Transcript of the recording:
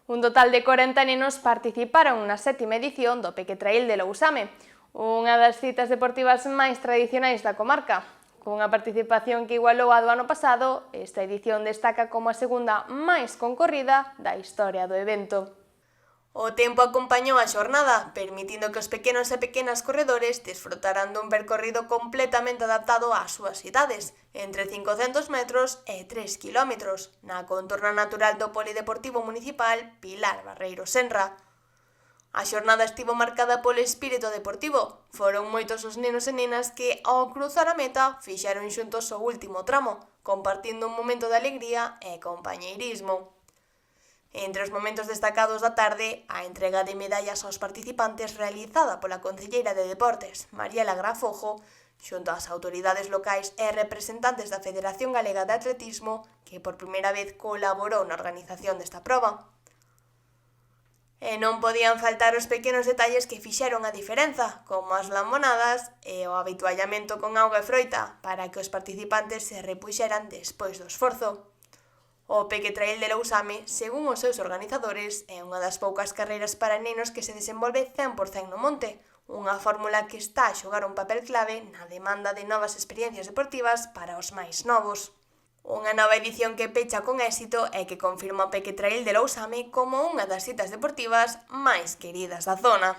Un total de 40 nenos participaron na 7ª edición do Peque Trail de Lousame, unha das citas deportivas máis tradicionais da comarca. Cunha participación que igualou a do ano pasado, esta edición destaca como a segunda máis concorrida da historia do evento. O tempo acompañou a xornada, permitindo que os pequenos e pequenas corredores desfrutaran dun percorrido completamente adaptado ás súas idades, entre 500 metros e 3 kilómetros, na contorna natural do Polideportivo Municipal Pilar Barreiro Senra. A xornada estivo marcada polo espírito deportivo. Foron moitos os nenos e nenas que, ao cruzar a meta, fixeron xuntos o último tramo, compartindo un momento de alegría e compañeirismo. Entre os momentos destacados da tarde, a entrega de medallas aos participantes realizada pola concelleira de Deportes, Mariela Grafojo, xunto ás autoridades locais e representantes da Federación Galega de Atletismo, que por primeira vez colaborou na organización desta proba. E non podían faltar os pequenos detalles que fixeron a diferenza, como as lambonadas e o habituallamento con auga e froita, para que os participantes se repuxeran despois do esforzo. O Peque Trail de Lousame, según os seus organizadores, é unha das poucas carreiras para nenos que se desenvolve 100% no monte, unha fórmula que está a xogar un papel clave na demanda de novas experiencias deportivas para os máis novos. Unha nova edición que pecha con éxito e que confirma o Peque Trail de Lousame como unha das citas deportivas máis queridas da zona.